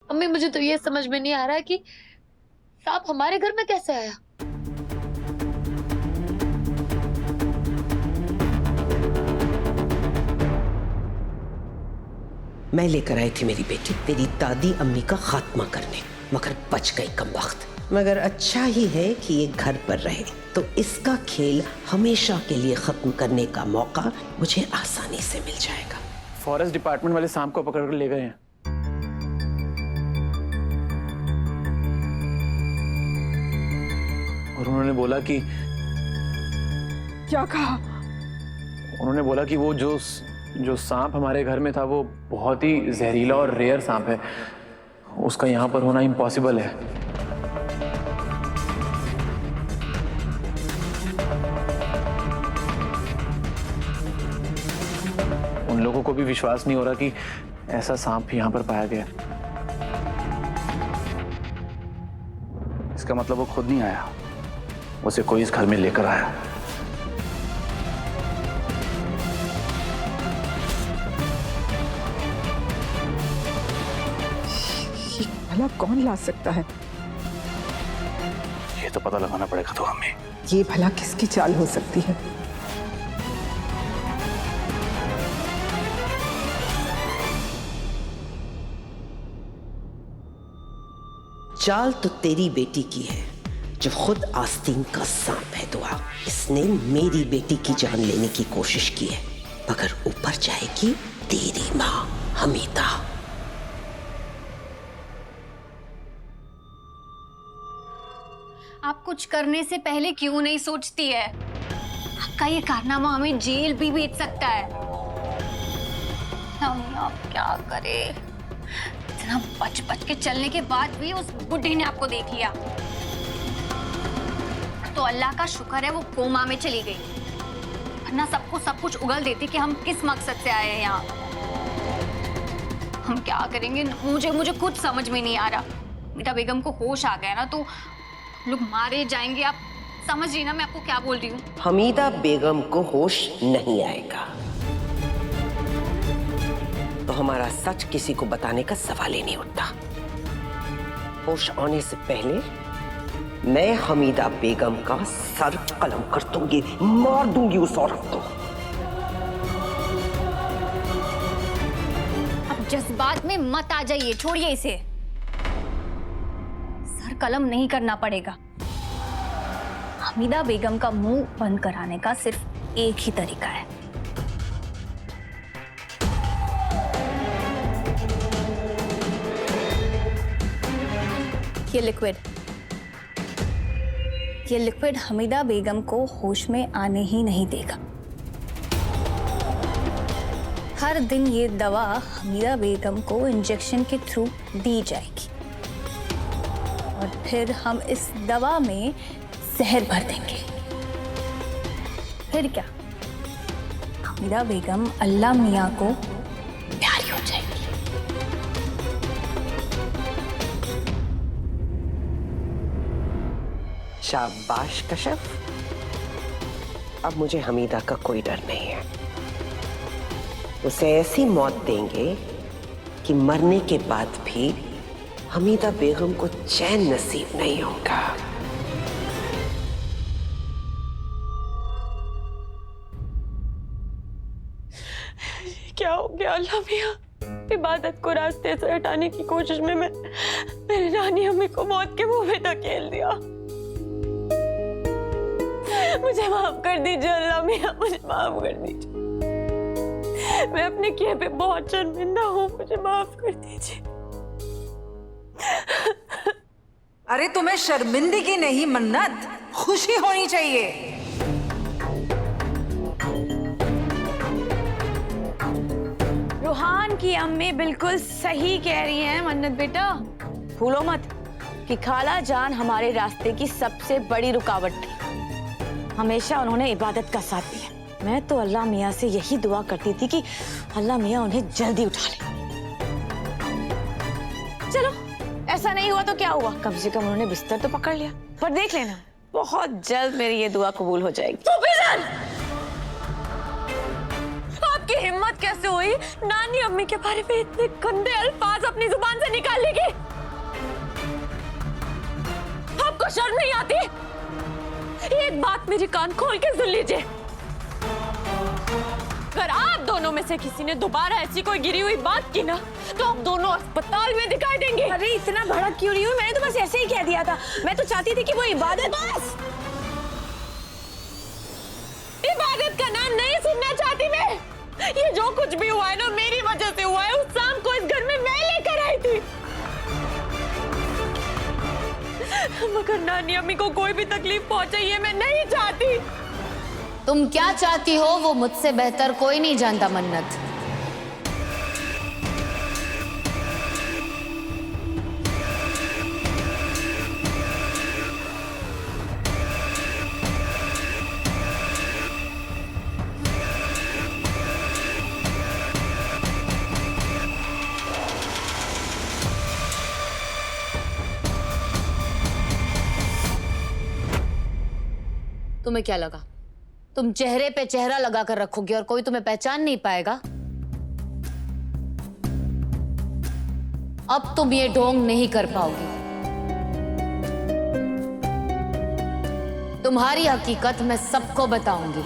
अम्मी मुझे तो ये समझ में नहीं आ रहा है कि सांप हमारे घर में कैसे आया। मैं लेकर आई थी मेरी बेटी तेरी दादी अम्मी का खात्मा करने, मगर बच गई कमबख्त। मगर अच्छा ही है कि ये घर पर रहे, तो इसका खेल हमेशा के लिए खत्म करने का मौका मुझे आसानी से मिल जाएगा। फॉरेस्ट डिपार्टमेंट वाले सांप को पकड़ कर ले गए हैं। और उन्होंने बोला कि क्या कहा? उन्होंने बोला कि वो जो सांप हमारे घर में था वो बहुत ही जहरीला और रेयर सांप है, उसका यहाँ पर होना इम्पॉसिबल है। उन लोगों को भी विश्वास नहीं हो रहा कि ऐसा सांप यहाँ पर पाया गया। इसका मतलब वो खुद नहीं आया, उसे कोई इस घर में लेकर आया। भला कौन ला सकता है? ये तो पता लगाना पड़ेगा तो हमें। ये भला किसकी चाल हो सकती है? चाल तो तेरी बेटी की है, जो खुद आस्तीन का सांप है। दुआ इसने मेरी बेटी की जान लेने की कोशिश की है, मगर ऊपर जाएगी तेरी माँ हमीदा। आप कुछ करने से पहले क्यों नहीं सोचती है? आपका ये कारनामा हमें जेल भी भेज सकता है। हम आप क्या करें? इतना बच बच के चलने के बाद भी उस बुढ़ी ने आपको देख लिया। तो अल्लाह का शुक्र है वो कोमा में चली गई, वरना सबको सब कुछ उगल देती कि हम किस मकसद से आए हैं यहाँ। हम क्या करेंगे? मुझे कुछ समझ में नहीं आ रहा। मीता बेगम को होश आ गया ना तो लोग मारे जाएंगे। आप समझ रही ना मैं आपको क्या बोल रही हूँ? हमीदा बेगम को होश नहीं आएगा तो हमारा सच किसी को बताने का सवाल ही नहीं उठता। होश आने से पहले मैं हमीदा बेगम का सर कलम कर दूंगी, मार दूंगी उस औरत को। अब जज्बात में मत आ जाइए, छोड़िए इसे। सर कलम नहीं करना पड़ेगा। हमीदा बेगम का मुंह बंद कराने का सिर्फ एक ही तरीका है। ये लिक्विड हमीदा बेगम को होश में आने ही नहीं देगा। हर दिन ये दवा हमीदा बेगम को इंजेक्शन के थ्रू दी जाएगी और फिर हम इस दवा में जहर भर देंगे। फिर क्या, हमीदा बेगम अल्लाह मियां को प्यारी हो जाएगी। शाबाश कशफ, अब मुझे हमीदा का कोई डर नहीं है। उसे ऐसी मौत देंगे कि मरने के बाद भी हमीदा बेगम को चैन नसीब नहीं होगा। क्या हो गया अल्लाह मियां? इबादत को रास्ते से हटाने की कोशिश में मेरी नानी अम्मी को मौत के मुंह में धकेल दिया। मुझे माफ कर दीजिए अल्लाह मियां, मुझे माफ कर दीजिए। मैं अपने किए पे बहुत शर्मिंदा हूँ, मुझे माफ कर दीजिए। अरे तुम्हें शर्मिंदगी नहीं मन्नत, खुशी होनी चाहिए। रूहान की अम्मी बिल्कुल सही कह रही हैं मन्नत बेटा। भूलो मत कि खाला जान हमारे रास्ते की सबसे बड़ी रुकावट थी। हमेशा उन्होंने इबादत का साथ दिया। मैं तो अल्लाह मियां से यही दुआ करती थी कि अल्लाह मियां उन्हें जल्दी उठा ले। चलो ऐसा नहीं हुआ तो क्या हुआ, कम से कम उन्होंने बिस्तर तो पकड़ लिया। पर देख लेना, बहुत जल्द मेरी ये दुआ कबूल हो जाएगी। आपकी हिम्मत कैसे कोई नानी अम्मी के बारे में इतने गंदे अल्फाज अपनी जुबान से निकाल लेगी? आपको शर्म नहीं आती? एक बात मेरी कान खोल के सुन लीजिए, अगर आप दोनों में से किसी ने दोबारा ऐसी कोई गिरी हुई बात की ना, तो आप दोनों अस्पताल में दिखाई देंगे। अरे इतना भड़क क्यों रही हूँ? मैंने तो बस ऐसे ही कह दिया था। मैं तो चाहती थी कि वो इबादत का नाम नहीं सुनना चाहती मैं। ये जो कुछ भी हुआ है ना, मेरी वजह से हुआ है। उस शाम को इस घर में मैं लेकर आई थी, मगर नानी अम्मी को कोई भी तकलीफ पहुंचे ये मैं नहीं चाहती। तुम क्या चाहती हो वो मुझसे बेहतर कोई नहीं जानता मन्नत। तुम्हें क्या लगा तुम चेहरे पे चेहरा लगाकर रखोगे और कोई तुम्हें पहचान नहीं पाएगा? अब तुम ये ढोंग नहीं कर पाओगी। तुम्हारी हकीकत मैं सबको बताऊंगी।